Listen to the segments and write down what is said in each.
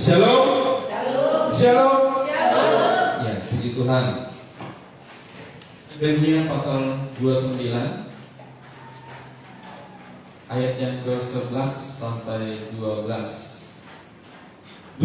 Shalom. Shalom. Shalom. Shalom. Ya, puji Tuhan. Gentian pasal 29 ayat yang ke-11 sampai 12. 2-3.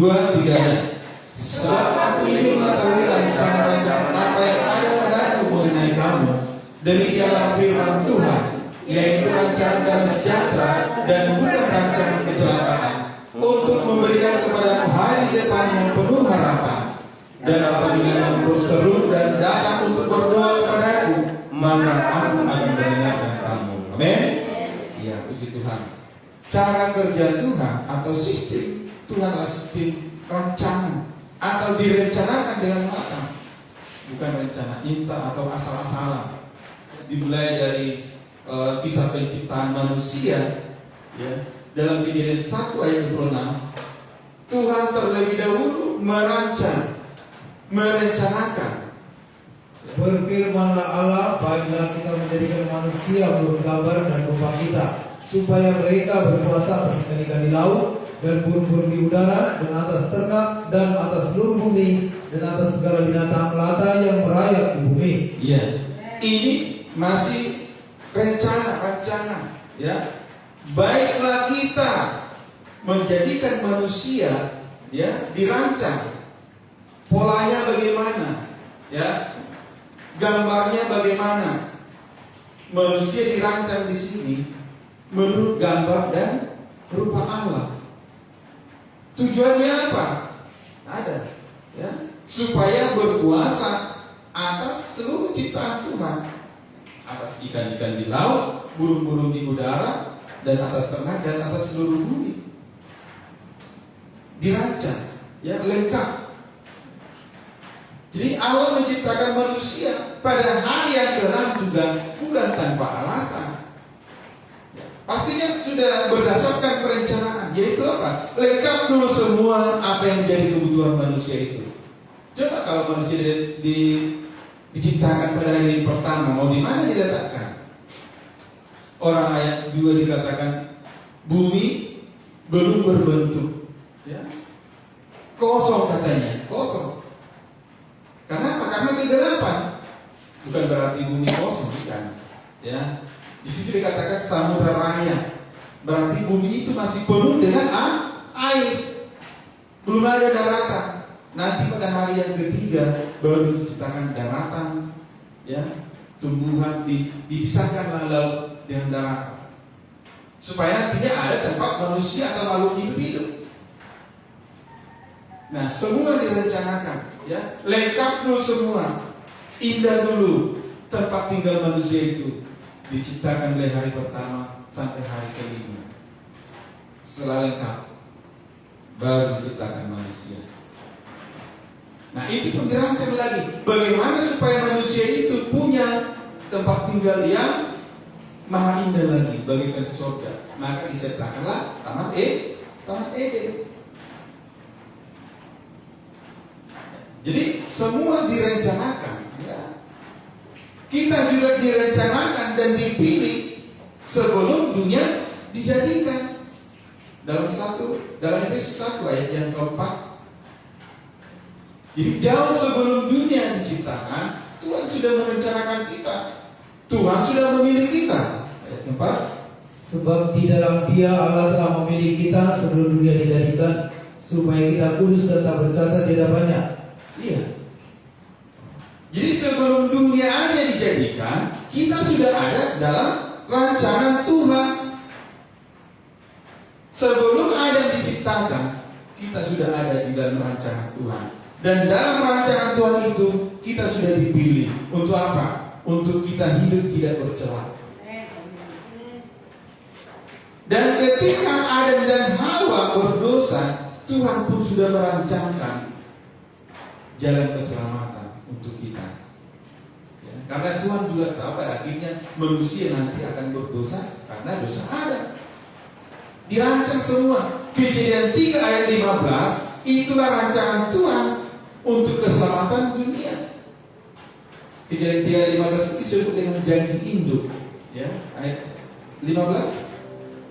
Sebab aku ini mengetahui rencana-rencana apa yang ada padaku mengenai kamu. Demikianlah firman Tuhan, yaitu rancangan damai sejahtera dan bukan rancangan kecelakaan, untuk memberikan kepadamu hari depan yang penuh harapan. Dan apabila kamu berseru dan datang untuk berdoa kepadaku, maka aku akan mendengarkan kamu. Amin. Ya, puji Tuhan. Cara kerja Tuhan atau sistem Tuhan adalah sistem rancangan atau direncanakan dengan matang, bukan rencana instan atau asal-asalan. Dimulai dari kisah penciptaan manusia, ya, dalam Kejadian 1 ayat 26, Tuhan terlebih dahulu merancang, merencanakan. Berfirmanlah Allah, baiklah kita menjadikan manusia menurut gambar dan rupa kita, supaya mereka berkuasa atas ikan-ikan di laut dan burung-burung di udara, dan atas ternak, dan atas seluruh bumi, dan atas segala binatang melata yang merayap di bumi. Iya, ini masih rencana, ya. Baiklah kita menjadikan manusia, ya, dirancang. Polanya bagaimana, ya, gambarnya bagaimana. Manusia dirancang di sini menurut gambar dan rupa Allah. Tujuannya apa? Ada, ya, supaya berkuasa atas seluruh ciptaan Tuhan, atas ikan-ikan di laut, burung-burung di udara, dan atas ternak dan atas seluruh bumi. Dirancang, ya, lengkap. Jadi Allah menciptakan manusia pada hari yang ke-6 juga bukan tanpa alasan. Pastinya sudah berdasarkan perencanaan, yaitu apa? Lengkap dulu semua apa yang menjadi kebutuhan manusia itu. Coba kalau manusia diciptakan pada hari pertama, mau di mana diletakkan? Orang ayat 2 dikatakan bumi belum berbentuk, ya. Kosong katanya, kosong. Karena apa? Karena kegelapan. Bukan berarti bumi kosong, bukan, ya. Di situ dikatakan samudra raya, berarti bumi itu masih penuh dengan air, belum ada daratan. Nanti pada hari yang ketiga baru diciptakan daratan, ya, tumbuhan, dipisahkanlah laut dengan daratan, supaya tidak ada tempat manusia atau makhluk hidup. Nah, semua direncanakan, ya, lengkap dulu semua, indah dulu tempat tinggal manusia itu. Diciptakan mulai hari pertama sampai hari ke-5. Setelah lengkap baru diciptakan manusia. Nah, itu pun dirancang lagi, bagaimana supaya manusia itu punya tempat tinggal yang maha indah lagi, bagaikan surga. Maka diciptakanlah Taman Eden. Jadi semua direncanakan, ya. Kita juga direncanakan dan dipilih sebelum dunia dijadikan. Dalam Efesus 1 ayat yang ke-4. Jadi jauh sebelum dunia diciptakan, Tuhan sudah merencanakan kita. Tuhan sudah memilih kita. Ayat yang 4. Sebab di dalam Dia Allah telah memilih kita sebelum dunia dijadikan, supaya kita kudus dan tak bercacat di hadapannya. Iya. Jadi sebelum dunia aja dijadikan, kita sudah ada dalam rancangan Tuhan. Sebelum ada diciptakan, kita sudah ada di dalam rancangan Tuhan. Dan dalam rancangan Tuhan itu, kita sudah dipilih. Untuk apa? Untuk kita hidup tidak bercela. Dan ketika Adam dan Hawa berdosa, Tuhan pun sudah merancangkan jalan keselamatan untuk kita, ya, karena Tuhan juga tahu pada akhirnya manusia nanti akan berdosa karena dosa Adam. Dirancang semua. Kejadian 3 ayat 15, itulah rancangan Tuhan untuk keselamatan dunia. Kejadian 3 ayat 15 itu disebut dengan janji induk, ya, ayat 15.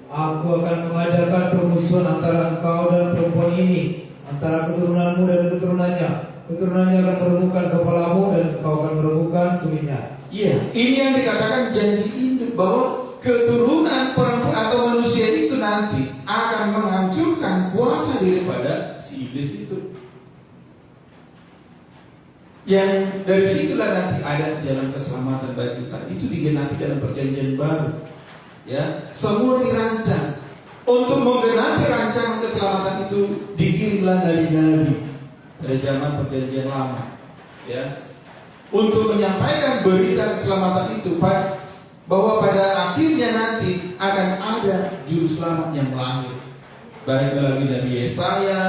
Aku akan mengadakan permusuhan antara engkau dan perempuan ini, antara keturunanmu dan keturunannya. Keturunannya akan meremukkan kepalamu dan kau akan meremukkan tulingnya. Iya, ini yang dikatakan janji induk, bahwa keturunan perempuan atau manusia itu nanti akan menghancurkan kuasa daripada si iblis itu. Yang dari situlah nanti ada jalan keselamatan bagi kita. Itu digenapi dalam perjanjian baru. Ya, semua dirancang untuk menggenapi rancangan keselamatan itu. Dikirimlah nabi-nabi pada zaman perjanjian lama, ya, untuk menyampaikan berita keselamatan itu, bahwa pada akhirnya nanti akan ada juru selamat yang lahir, baik melalui Nabi Yesaya,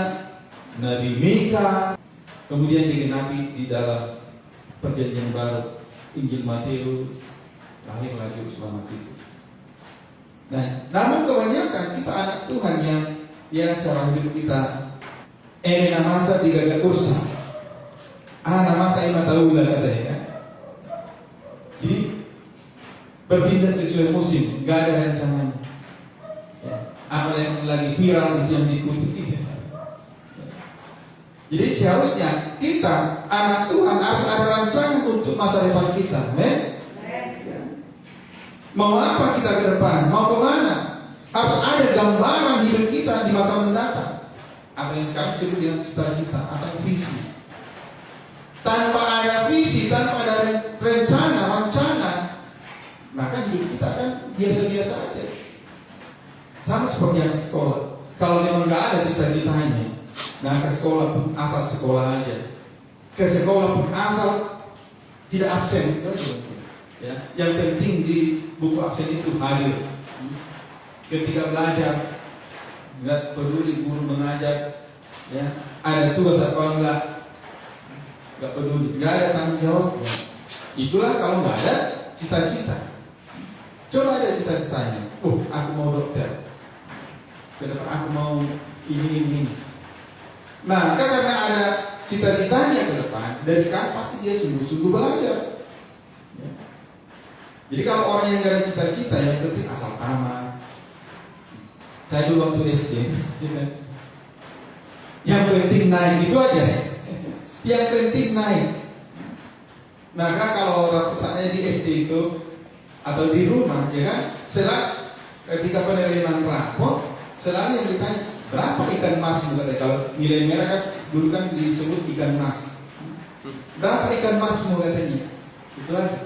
Nabi Mika, kemudian digenapi di dalam perjanjian baru Injil Matius, lahirlah juru selamat itu. Nah, namun kebanyakan kita anak Tuhan yang cara hidup kita namasa digagak kursa, namasa ima taula katanya, kan? Jadi bertindak sesuai musim, nggak ada rencananya. Ya, apa yang lagi viral itu yang diikuti. Jadi seharusnya kita anak Tuhan harus ada rancangan untuk masa depan kita, ya. Mau apa kita ke depan? Mau kemana? Harus ada gambaran hidup kita di masa mendatang. Atau yang sekarang disebut dengan cita-cita atau visi. Tanpa ada visi, tanpa ada rencana, maka hidup kita kan biasa-biasa aja. Sama seperti yang sekolah. Kalau memang nggak ada cita-citanya, nah ke sekolah pun asal sekolah aja. Ke sekolah pun asal tidak absen, itu aja. Ya, yang penting di buku absen itu hadir. Ketika belajar, nggak peduli guru mengajar, ya, ada tugas apa nggak peduli, nggak ada tanggung jawab. Itulah kalau nggak ada cita-cita. Coba ada cita-citanya. Aku mau dokter. Kedepan aku mau ini. Nah, karena ada cita-citanya ke depan, dari sekarang pasti dia sungguh-sungguh belajar. Ya. Jadi kalau orang yang nggak ada cita-cita, yang penting asal tamat. Saya dulu waktu SD, yang penting naik itu aja, yang penting naik. Maka kalau misalnya di SD itu atau di rumah, ya kan, ketika penerimaan rapot, selalu yang ditanya berapa ikan mas, kalau nilai merah kan dulu kan disebut ikan mas. Berapa ikan mas katanya? Itu aja.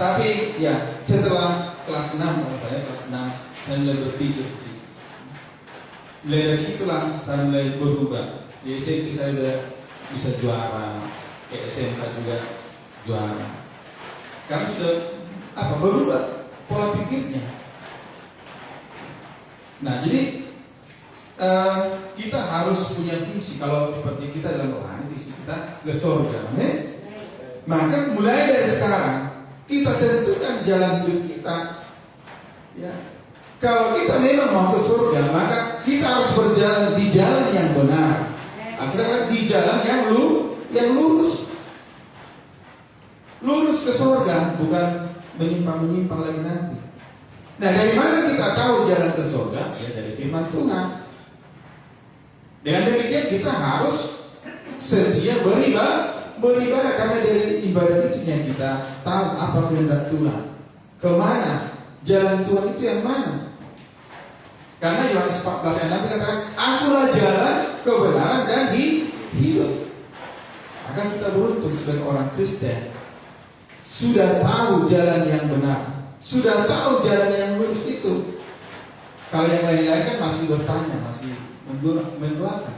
Tapi ya setelah kelas 6, kalau saya kelas 6. Saya mulai berpikir sih. Mulai dari situlah saya mulai berubah. Di SMP saya sudah bisa juara, ke SMK juga juara. Karena sudah berubah pola pikirnya. Nah, jadi kita harus punya visi. Kalau seperti kita dalam rohani, visi kita ke surga. Maka mulai dari sekarang kita tentukan jalan hidup kita. Ya. Kalau kita memang mau ke surga, maka kita harus berjalan di jalan yang benar. Akhirnya di jalan yang lurus. Lurus ke surga, bukan menyimpang lagi nanti. Nah, dari mana kita tahu jalan ke surga? Ya dari firman Tuhan. Dengan demikian kita harus setia beribadah, karena dari ibadah itu yang kita tahu apa kehendak Tuhan. Kemana jalan Tuhan itu yang mana? Karena Yohanes 14 ayat 6 katakan, akulah jalan, kebenaran dan hidup. Maka kita beruntung sebagai orang Kristen, sudah tahu jalan yang benar, sudah tahu jalan yang lurus itu. Kalau yang lain-lain kan masih bertanya, masih mendoakan,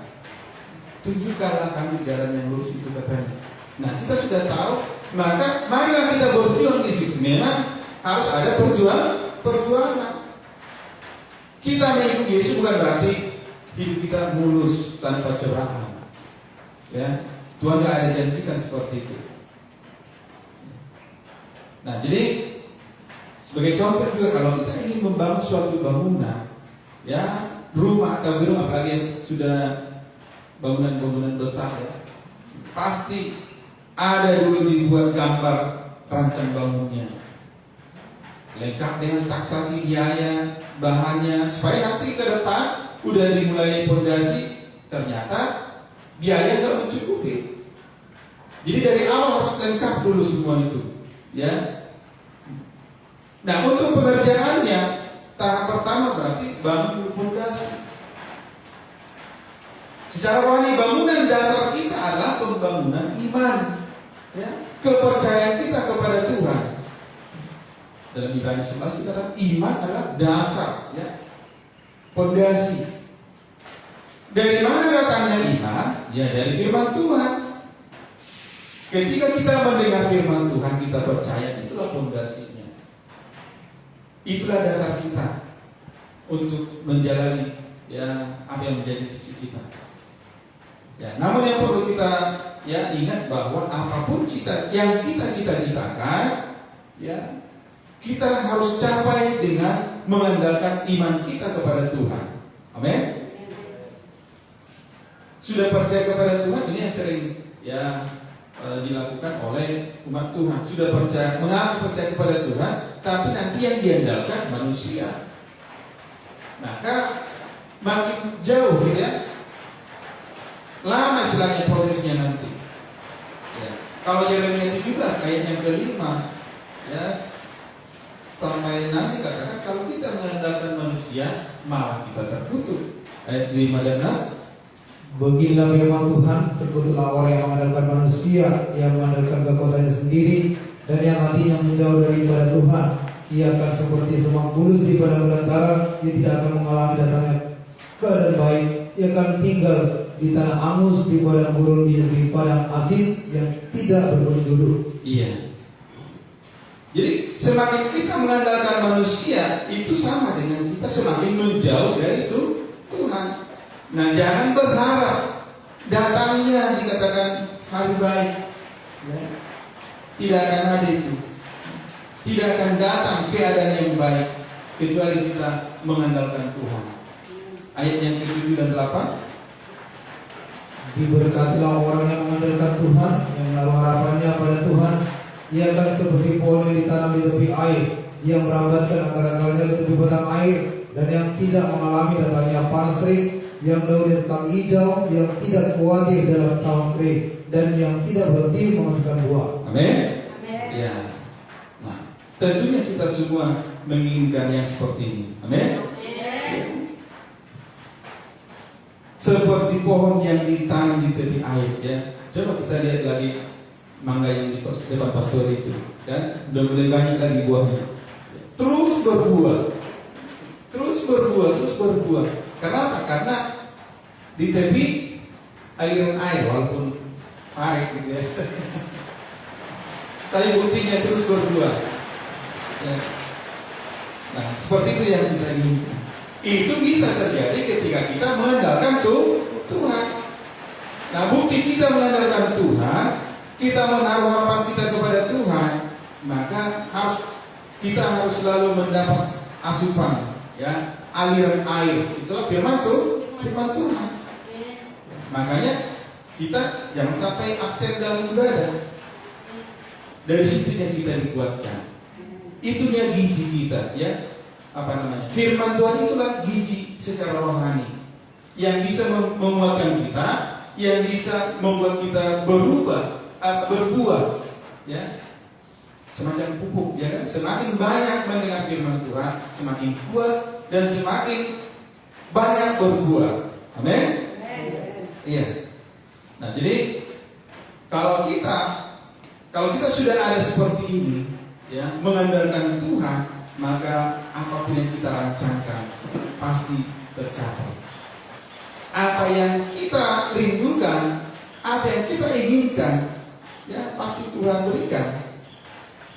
tunjukkanlah kami jalan yang lurus itu, katanya. Nah, kita sudah tahu, maka marilah kita berjuang di situ. Memang harus ada perjuangan. Kita mengikuti Yesus bukan berarti hidup kita mulus tanpa cobaan. Ya, Tuhan tidak ada janjikan seperti itu. Nah, jadi sebagai contoh juga kalau kita ingin membangun suatu bangunan, ya rumah atau gedung, apalagi yang sudah bangunan-bangunan besar, ya, pasti ada dulu dibuat gambar rancang bangunnya, lengkap dengan taksasi biaya, bahannya, supaya nanti ke depan udah dimulai pondasi, ternyata biaya nggak mencukupi. Jadi dari awal harus lengkap dulu semua itu, ya. Nah, untuk pengerjaannya tahap pertama berarti bangun dulu pondasi. Secara rohani bangunan dasar kita adalah pembangunan iman, ya, kepercayaan kita kepada Tuhan. Dalam Ibrani 11 dikatakan iman adalah dasar, ya, pondasi. Dari mana datangnya iman? Ya dari firman Tuhan. Ketika kita mendengar firman Tuhan, kita percaya, itulah pondasinya. Itulah dasar kita untuk menjalani, ya, apa yang menjadi visi kita. Ya, namun yang perlu kita, ya, ingat bahwa apapun yang kita cita-citakan, ya, kita harus capai dengan mengandalkan iman kita kepada Tuhan. Amin. Sudah percaya kepada Tuhan, ini yang sering, ya, dilakukan oleh umat Tuhan. Sudah percaya, mengaku percaya kepada Tuhan, tapi nanti yang diandalkan manusia. Maka makin jauh, ya, lama istilahnya prosesnya nanti, ya. Kalau Yeremia 17 ayat yang kelima, ya, sampai nanti katakan kalau kita mengandalkan manusia malah kita terkutuk. Ayat 5 dan 6. Beginilah firman Tuhan, terkutuklah orang yang mengandalkan manusia, yang mengandalkan kekuatannya sendiri, dan yang hatinya menjauh dari ibadah Tuhan. Ia akan seperti semak bulus di padang belantara, ia tidak akan mengalami datangnya keadaan baik. Ia akan tinggal di tanah angus, di padang gurun, di negeri padang asin yang tidak berpenduduk. Iya. Jadi semakin kita mengandalkan manusia, itu sama dengan kita semakin menjauh dari Tuhan. Nah, jangan berharap datangnya dikatakan hari baik, ya. Tidak akan ada itu. Tidak akan datang keadaan yang baik kecuali kita mengandalkan Tuhan. Ayat yang ke-7 dan 8. Diberkatilah orang yang mengandalkan Tuhan, yang menaruh harapannya pada Tuhan. Ia akan seperti pohon yang ditanam di tepi air, yang merambatkan akar-akarnya ke tepi batang air, dan yang tidak mengalami datangnya panas terik, yang daunnya tetap hijau, yang tidak khawatir dalam tahun kering, dan yang tidak berhenti menghasilkan buah. Amin. Ya. Nah, tentunya kita semua menginginkan yang seperti ini. Amin. Ya. Seperti pohon yang ditanam di tepi air, ya. Coba kita lihat lagi mangga yang di depan pastor itu, kan? Udah mulai banyak lagi buahnya. Terus berbuah. Terus berbuah, terus berbuah. Kenapa? Karena di tepi aliran air, walaupun air gitu, ya. Tapi buktinya terus berbuah, ya. Nah, seperti itu yang kita inginkan. Itu bisa terjadi ketika kita mengandalkan Tuhan. Nah, bukti kita mengandalkan Tuhan, kita menaruh harapan kita kepada Tuhan, maka kita harus selalu mendapat asupan, ya, aliran air. Itulah firman Tuhan. Makanya kita jangan sampai absen dalam ibadah. Dari situnya kita dikuatkan. Itunya gizi kita, ya. Firman Tuhan itulah gizi secara rohani yang bisa menguatkan kita, yang bisa membuat kita berbuah, ya, semacam pupuk, ya kan? Semakin banyak mendengar firman Tuhan, semakin kuat dan semakin banyak berbuah. Amin. Iya. Nah, jadi kalau kita sudah ada seperti ini, ya, mengandalkan Tuhan, maka apapun yang kita rancangkan pasti tercapai. Apa yang kita rindukan, apa yang kita inginkan, ya, pasti Tuhan berikan.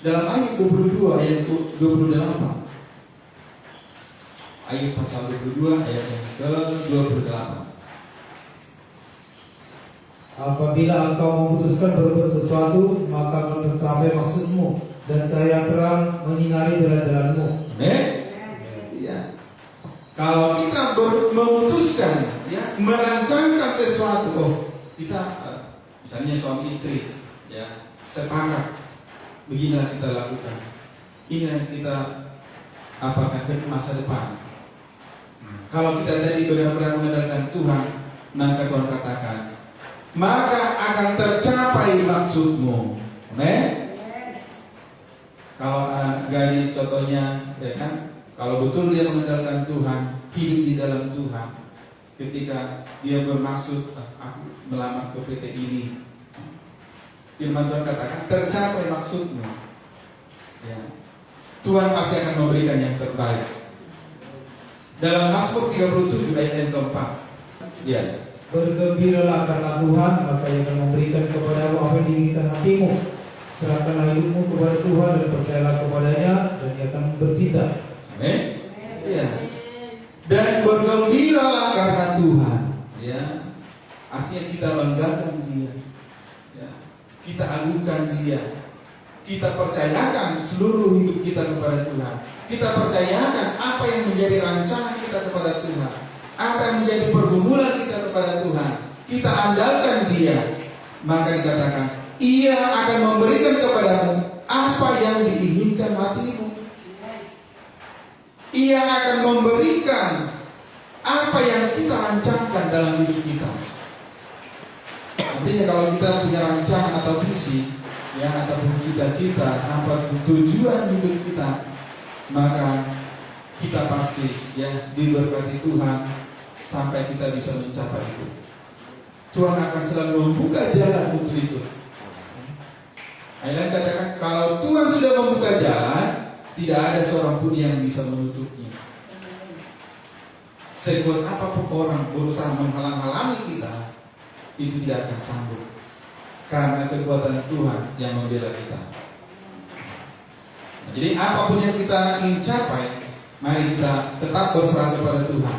Dalam ayat 22 ayat 28. Ayat pasal 22 ayat yang ke-28. Apabila engkau memutuskan berbuat sesuatu, maka akan tercapai maksudmu, dan cahaya terang menyinari jalan-jalanmu. Amin. Iya. Kalau kita memutuskan, ya, merancangkan sesuatu, kita misalnya suami istri, ya, sepakat, beginilah kita lakukan. Ini yang kita ke masa depan. Kalau kita tadi benar-benar mengandalkan Tuhan, maka Tuhan katakan, maka akan tercapai maksudmu. Amen. Kalau anak gadis contohnya, ya kan, kalau betul dia mengandalkan Tuhan, hidup di dalam Tuhan, ketika dia bermaksud aku melamar ke PT ini, firman Tuhan katakan tercapai maksudmu. Ya. Tuhan pasti akan memberikan yang terbaik. Dalam Mazmur 37 ayat yang keempat, ya. Bergembiralah karena Tuhan, maka Ia akan memberikan kepadamu apa yang diinginkan hatimu. Serahkanlah hidupmu kepada Tuhan dan percayalah kepadanya, dan Ia akan bertindak. Amin. Ya. Dan bergembiralah karena Tuhan, ya. Artinya kita banggakan Dia, ya. Kita agungkan Dia, kita percayakan seluruh hidup kita kepada Tuhan. Kita percayakan apa yang menjadi rancangan kita kepada Tuhan, apa yang menjadi pergumulan kita kepada Tuhan. Kita andalkan Dia, maka dikatakan Ia akan memberikan kepadamu apa yang diinginkan hatimu. Ia akan memberikan apa yang kita rancangkan dalam hidup kita. Artinya kalau kita punya rancangan atau visi, ya, ataupun cita-cita, apa tujuan hidup kita, maka kita pasti, ya, diberkati Tuhan sampai kita bisa mencapai itu. Tuhan akan selalu membuka jalan untuk itu. Ayat katakan, kalau Tuhan sudah membuka jalan, tidak ada seorang pun yang bisa menutupnya. Sekuat apapun orang berusaha menghalang-halangi kita, itu tidak akan sanggup, karena kekuatan Tuhan yang membela kita. Jadi apapun yang kita ingin capai, mari kita tetap berserah kepada Tuhan.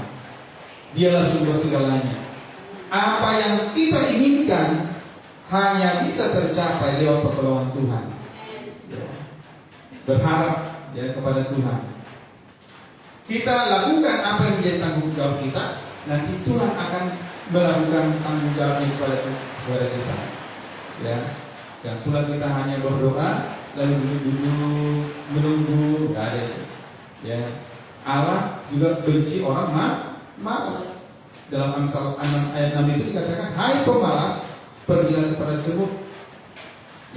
Dialah sumber segalanya. Apa yang kita inginkan hanya bisa tercapai lewat pertolongan Tuhan. Berharap, ya, kepada Tuhan. Kita lakukan apa yang menjadi tanggung jawab kita, nanti Tuhan akan melakukan tanggung jawabnya kepada kita. Ya, dan pula kita hanya berdoa lalu duduk-duduk menunggu, nggak ada itu. Ya, Allah juga benci orang malas. Dalam Amsal 6 ayat 6 itu dikatakan, hai pemalas, pergilah kepada semut.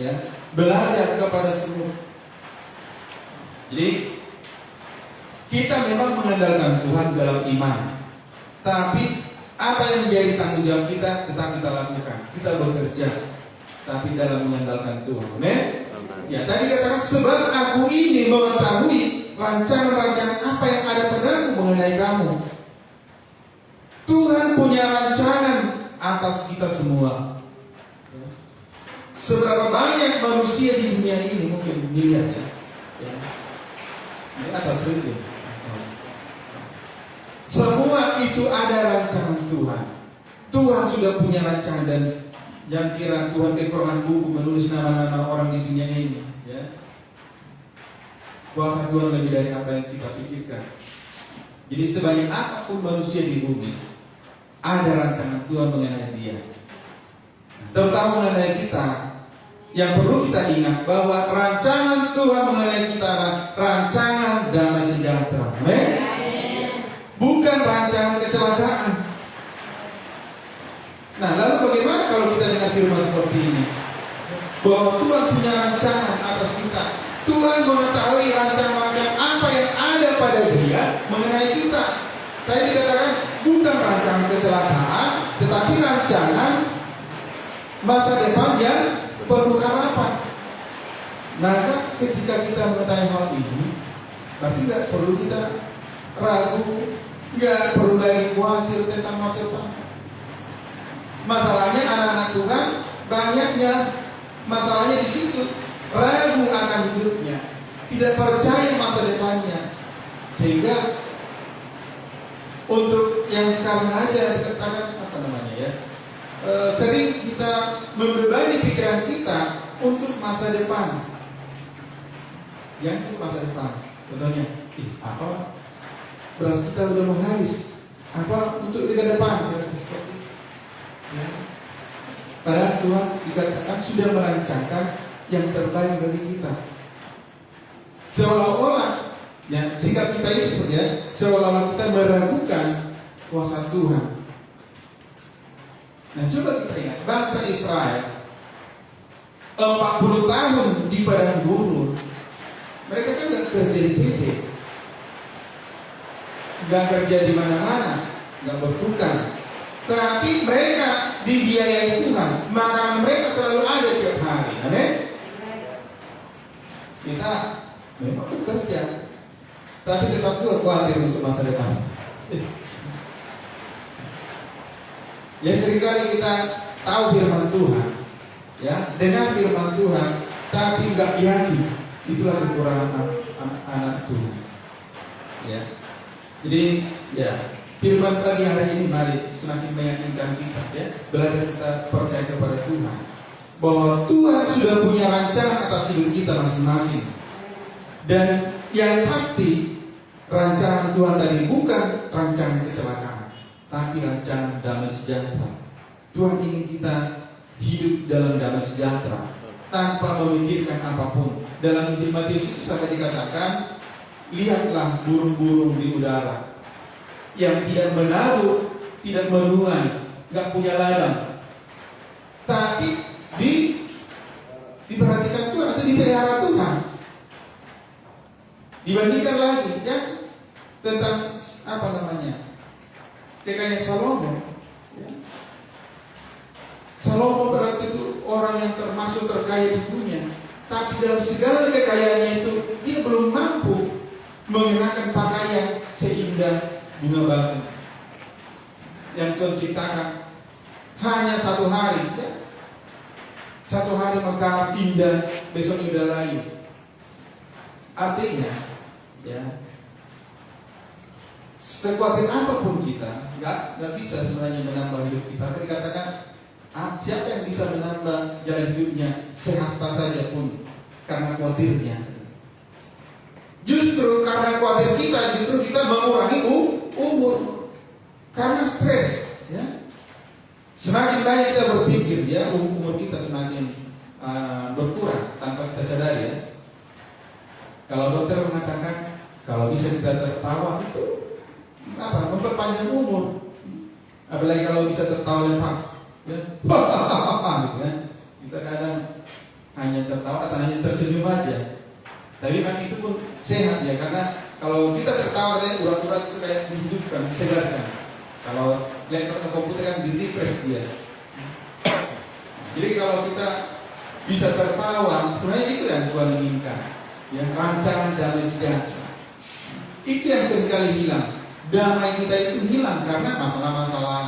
Ya, belajar kepada semut. Jadi kita memang mengandalkan Tuhan dalam iman, tapi apa yang menjadi tanggung jawab kita tetap kita lakukan. Kita bekerja, tapi dalam mengandalkan Tuhan. Amen. Ya, tadi katakan, sebab aku ini mengetahui rancangan-rancangan apa yang ada padaku mengenai kamu. Tuhan punya rancangan atas kita semua. Seberapa banyak manusia di dunia ini, mungkin miliar, ya. Ini atau triliun. Semua itu ada rancangan Tuhan. Tuhan sudah punya rancangan, dan jangan kira Tuhan kekurangan buku menulis nama-nama orang di dunia ini, ya. Kuasa Tuhan lebih dari apa yang kita pikirkan. Jadi sebanyak apapun manusia di bumi, ada rancangan Tuhan mengenai dia. Terutama mengenai kita, yang perlu kita ingat bahwa rancangan Tuhan mengenai kita adalah rancangan damai sejahtera. Amen. Bukan rancangan kecelakaan. Nah, lalu bagaimana kalau kita dengar firman seperti ini? Bahwa Tuhan punya rancangan atas kita. Tuhan mengetahui rancangan apa yang ada pada Dia mengenai kita. Tadi dikatakan bukan rancangan kecelakaan, tetapi rancangan masa depan yang penuh harapan. Maka ketika kita mengetahui hal ini, berarti nggak perlu kita ragu, nggak perlu lagi khawatir tentang masa depan. Masalahnya anak-anak Tuhan banyaknya masalahnya di situ, ragu akan hidupnya, tidak percaya masa depannya, sehingga untuk yang sekarang aja dikatakan apa namanya, ya, sering kita membebani pikiran kita untuk masa depan. Yang untuk masa depan, contohnya, apa beras kita udah mau habis, apa untuk di depan, ya. Padahal Tuhan dikatakan sudah merancangkan yang terbaik bagi kita. Seolah-olah, ya, sikap kita itu seperti, ya, seolah-olah kita meragukan kuasa Tuhan. Nah, coba kita ingat bangsa Israel 40 tahun di padang gurun. Mereka kan nggak kerja di PT, nggak kerja di mana-mana, nggak bertukang. Tapi mereka dibiayai Tuhan, makanan mereka selalu ada tiap hari. Amin. Kita memang bekerja, tapi tetap juga khawatir untuk masa depan. Ya, seringkali kita tahu firman Tuhan, ya, dengan firman Tuhan, tapi nggak yakin. Itulah kekurangan anak Tuhan. Ya, jadi ya firman pagi hari ini mari semakin meyakinkan kita, ya, belajar kita percaya kepada Tuhan bahwa Tuhan sudah punya rancangan atas hidup kita masing-masing. Dan yang pasti rancangan Tuhan tadi bukan rancangan kecelakaan, tapi rancangan damai sejahtera. Tuhan ingin kita hidup dalam damai sejahtera tanpa memikirkan apapun. Dalam Injil Matius itu sampai dikatakan, lihatlah burung-burung di udara yang tidak menabur, tidak menuai, nggak punya ladang, tapi diperhatikan Tuhan atau dipelihara Tuhan. Dibandingkan lagi, ya, tentang apa namanya, kekayaan Salomo. Ya. Salomo berarti itu orang yang termasuk terkaya di dunia, tapi dalam segala kekayaannya itu dia belum mampu mengenakan pakaian seindah bunga batu yang Tuhan ciptakan. Hanya satu hari, ya. Satu hari mekar indah, besoknya udah layu. Artinya, ya, sekuatin apapun kita, nggak bisa sebenarnya menambah hidup kita. Tapi dikatakan, siapa yang bisa menambah jalan hidupnya sehasta saja pun karena khawatirnya. Justru karena khawatir kita, justru kita mengurangi umur karena stres. Ya, semakin banyak kita berpikir, ya, umur kita semakin berkurang tanpa kita sadari. Ya. Kalau dokter mengatakan kalau bisa kita tertawa itu apa? Memperpanjang umur. Apalagi kalau bisa tertawa lepas, ya. Gitu kan. Kita kadang hanya tertawa atau hanya tersenyum aja. Tapi memang itu pun sehat, ya, karena kalau kita tertawa dan urat-urat itu kayak dihidupkan, disegarkan. Kalau laptop atau komputer kan di-refresh dia. Jadi kalau kita bisa tertawa, sebenarnya itu yang Tuhan inginkan. Ya, rancangan damai sejahtera. Itu yang seringkali hilang. Damai kita itu hilang karena masalah-masalah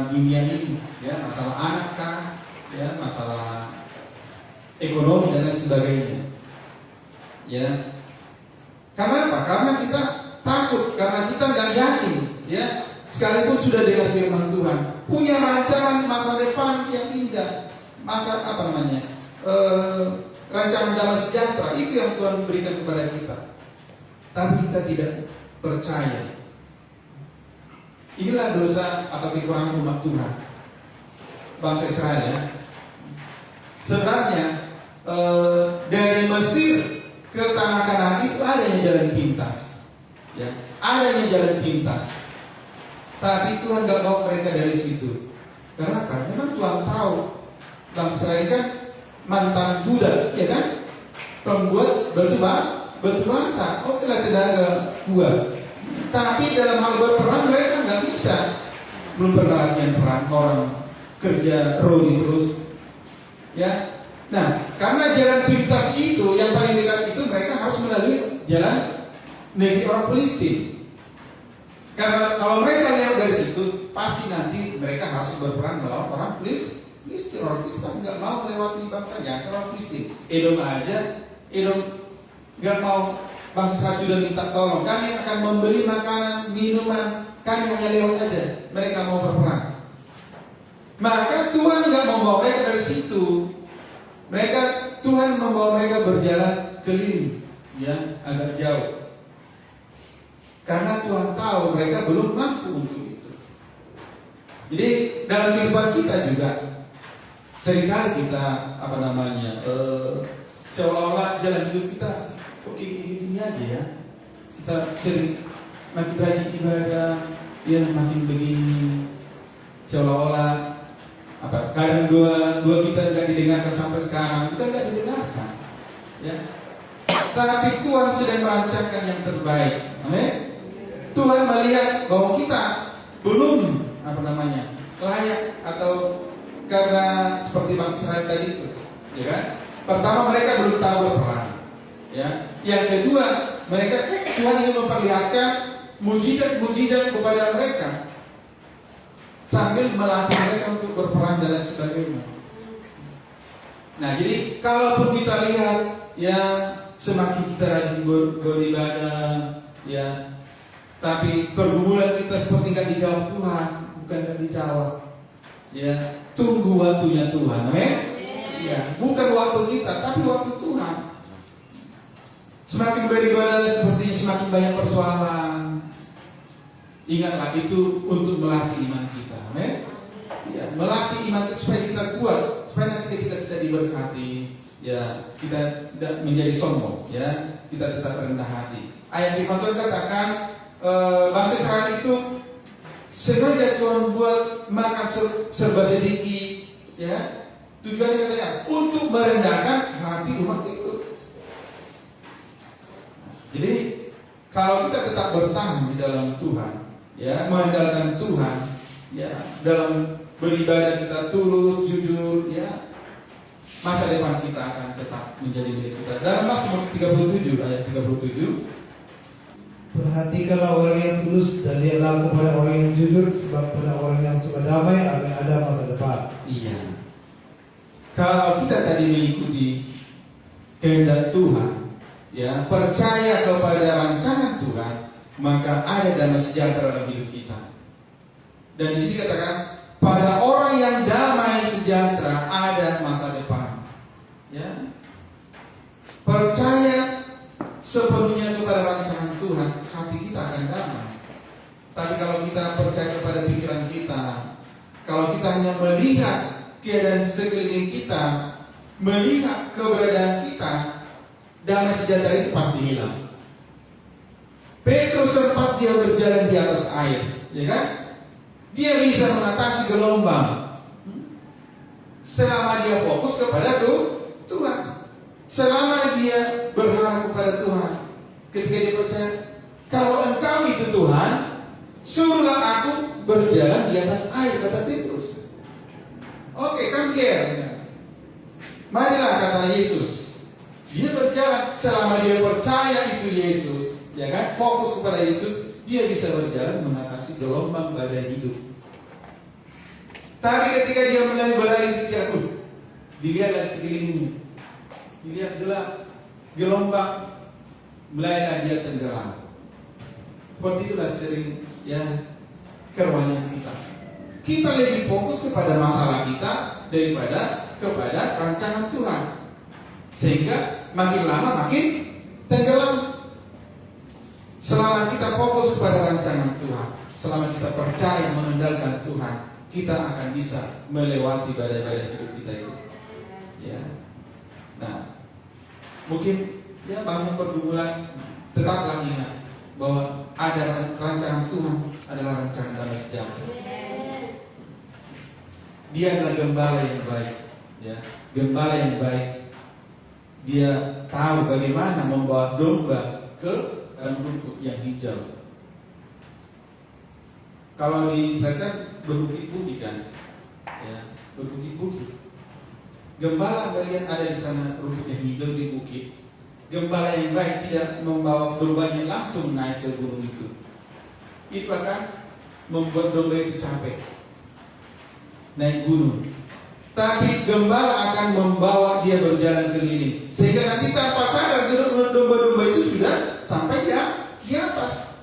dunia ini, ya, masalah anak kah, ya, masalah ekonomi dan lain sebagainya. Ya. Karena apa? Karena kita takut, karena kita nggak yakin, ya. Sekalipun sudah dengar firman Tuhan, punya rancangan masa depan yang indah, masa apa namanya? Rancangan damai sejahtera itu yang Tuhan berikan kepada kita. Tapi kita tidak percaya. Inilah dosa atau kekurangan umat Tuhan, bangsa Israel, ya. Sebenarnya dari Mesir ke tanah Kanaan itu adanya jalan pintas, ya, adanya jalan pintas. Tapi Tuhan gak bawa mereka dari situ. Karena kan memang Tuhan tahu bangsa Israel kan mantan budak, ya kan, pembuat batu bata. Oke lah, tenaga kuat. Tapi dalam hal berperang mereka nggak bisa. Belum pernah latihan perang, orang kerja roli terus, ya. Nah, karena jalan pintas itu yang paling dekat itu mereka harus melalui jalan negeri orang Filistin. Karena kalau mereka lewat dari situ, pasti nanti mereka harus berperang melawan orang Filistin. Orang Filistin nggak mau melewati bangsanya, orang Filistin. Edom aja, Edom nggak mau. Bangsa Israel sudah minta tolong, kami akan membeli makanan, minuman, kami hanya lewat aja. Mereka mau berperang. Maka Tuhan nggak membawa mereka dari situ. Tuhan membawa mereka berjalan keliling, ya, agak jauh. Karena Tuhan tahu mereka belum mampu untuk itu. Jadi dalam kehidupan kita juga seringkali kita seolah-olah jalan hidup kita kok gini aja, ya. Kita sering makin rajin ibadah, ya makin begini, seolah-olah kadang dua kita nggak didengarkan sampai sekarang, kita nggak didengarkan, ya. Tapi Tuhan sedang merancangkan yang terbaik, amin. Tuhan melihat bahwa kita belum layak, atau karena seperti bangsa Israel tadi itu, ya kan? Pertama mereka belum tahu berperang, ya. Yang kedua mereka, Tuhan ingin memperlihatkan mujizat kepada mereka sambil melatih mereka untuk berperang dan sebagainya. Nah, jadi kalaupun kita lihat, ya, semakin kita rajin beribadah, ya, tapi pergumulan kita seperti nggak dijawab Tuhan, bukan nggak dijawab, ya, tunggu waktunya Tuhan, amin. Ya, bukan waktu kita, tapi waktu Tuhan. Semakin beribadah sepertinya semakin banyak persoalan. Ingatlah, itu untuk melatih iman kita, amin. Ya, melatih iman kita supaya kita kuat, supaya nanti ketika kita diberkati, ya, kita tidak menjadi sombong, ya, kita tetap rendah hati. Ayat firman Tuhan katakan, bangsa Israel itu sengaja Tuhan buat makan serba sedikit, ya. Tujuannya katanya untuk merendahkan hati umat itu. Jadi kalau kita tetap bertahan di dalam Tuhan, ya, mengandalkan Tuhan, ya, dalam beribadah kita tulus, jujur, ya, masa depan kita akan tetap menjadi milik kita. Dalam Mazmur 37 ayat 37, perhatikanlah orang yang tulus dan lihatlah kepada orang yang jujur, sebab pada orang yang suka damai akan ada masa depan. Iya. Kalau kita tadi mengikuti kehendak Tuhan, ya, percaya kepada rancangan Tuhan, maka ada damai sejahtera dalam hidup kita. Dan di sini katakan, pada orang yang damai sejahtera ada masa depan. Ya, percaya sepenuhnya kepada rancangan Tuhan, hati kita akan damai. Tapi kalau kita percaya kepada pikiran kita, kalau kita hanya melihat keadaan sekeliling kita, melihat keberadaan kita, damai sejahtera itu pasti hilang. Petrus sempat dia berjalan di atas air, ya kan? Dia bisa mengatasi gelombang selama dia fokus kepada Tuhan, selama dia berharap kepada Tuhan. Ketika dia percaya, kalau Engkau itu Tuhan, suruhlah aku berjalan di atas air, kata Petrus. Oke, come here. Marilah, kata Yesus. Dia berjalan selama dia percaya itu Yesus, ya kan? Fokus kepada Yesus, dia bisa berjalan mengatasi gelombang badai hidup. Tapi ketika dia mulai berlari pikiran, dilihatlah sekelilingnya, dilihat gelap, gelombang, mulailah dia tenggelam. Seperti itulah sering, ya, kerohanian kita. Kita lebih fokus kepada masalah kita daripada kepada rancangan Tuhan, sehingga makin lama makin tenggelam. Selama kita fokus kepada rancangan Tuhan, selama kita percaya mengandalkan Tuhan, kita akan bisa melewati badai-badai hidup kita itu. Ya. Nah, mungkin, ya, banyak pergumulan, tetaplah ingat bahwa ada rancangan Tuhan adalah rancangan damai sejahtera. Dia adalah gembala yang baik, ya, gembala yang baik. Dia tahu bagaimana membawa domba ke dalam rumput yang hijau. Kalau di Israel kan berbukit-bukit kan, ya, berbukit-bukit. Gembala melihat ada di sana rumput yang hijau di bukit. Gembala yang baik tidak membawa dombanya langsung naik ke gunung itu. Itu akan membuat domba itu capek naik gunung. Tapi gembala akan membawa dia berjalan keliling, sehingga nanti tanpa sadar domba-domba itu sudah sampai di atas.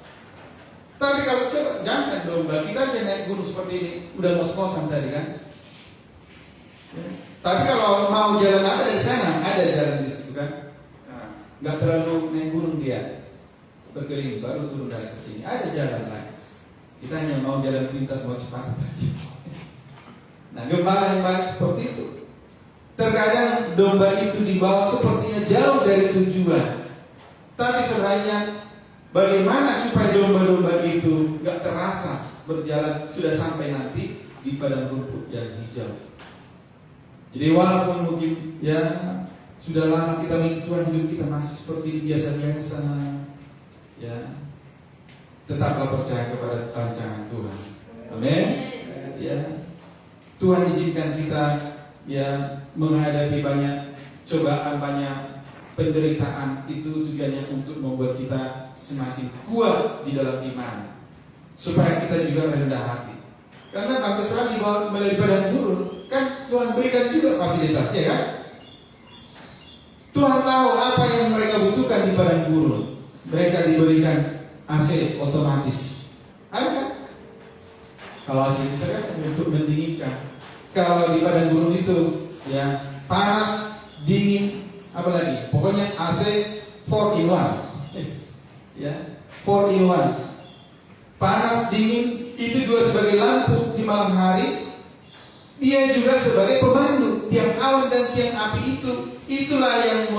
Tapi kalau coba, jangan domba kita aja naik gunung seperti ini, udah ngos-ngosan tadi kan. Ya. Tapi kalau mau jalan apa dari sana, ada jalan di situ kan. Nah, nggak terlalu naik gunung dia, berkeliling baru turun dari sini. Ada jalan lain. Kita hanya mau jalan pintas, mau cepat saja. Nah, gembala yang baik seperti itu. Terkadang domba itu dibawa sepertinya jauh dari tujuan, tapi sebenarnya bagaimana supaya domba-domba itu gak terasa berjalan sudah sampai nanti di padang rumput yang hijau. Jadi walaupun mungkin ya sudah lama kita mengikuti Tuhan, hidup kita masih seperti biasa-biasa, ya tetaplah percaya kepada rancangan Tuhan. Amin. Ya, Tuhan izinkan kita ya menghadapi banyak cobaan, banyak penderitaan, itu tujuannya untuk membuat kita semakin kuat di dalam iman, supaya kita juga rendah hati. Karena bangsa Israel dibawa melalui padang gurun, kan Tuhan berikan juga fasilitasnya kan. Tuhan tahu apa yang mereka butuhkan di padang gurun. Mereka diberikan AC otomatis. Ada kan? Kalau AC itu kan untuk mendinginkan. Kalau di padang gurun itu ya panas, dingin, apa lagi? Pokoknya AC 4 in 1. Ya, 4 in 1. Panas, dingin, itu juga sebagai lampu di malam hari. Dia juga sebagai pemandu. Tiang awan dan tiang api itulah yang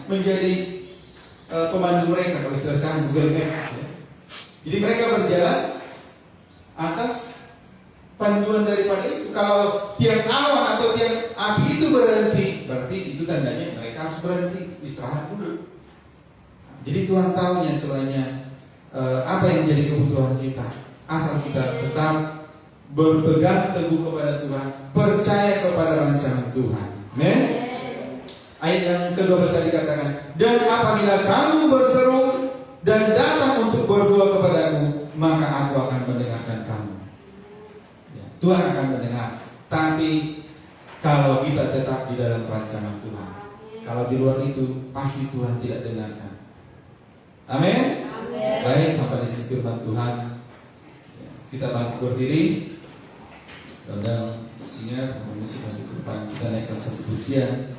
menjadi pemandu mereka. Kalau sudah sekarang Google Map ya. Jadi mereka berjalan atas panduan daripada itu. Kalau tiang awan atau tiang api itu berhenti, berarti itu tandanya mereka harus berhenti, istirahat dulu. Jadi Tuhan tahu yang sebenarnya apa yang menjadi kebutuhan kita. Asal kita tetap berpegang teguh kepada Tuhan, percaya kepada rancangan Tuhan. Amen. Ayat yang ke-12 tadi katakan, dan apabila kamu berseru dan datang untuk berdoa kepadaku, maka aku akan mendengarkan kamu. Ya, Tuhan akan mendengar. Tapi kalau kita tetap di dalam rancangan Tuhan, kalau di luar itu pasti Tuhan tidak dengarkan. Amin. Baik, sampai di sini firman Tuhan. Ya, kita bangkit berdiri. Kadang singar musik maju ke depan, kita naikkan satu pujian.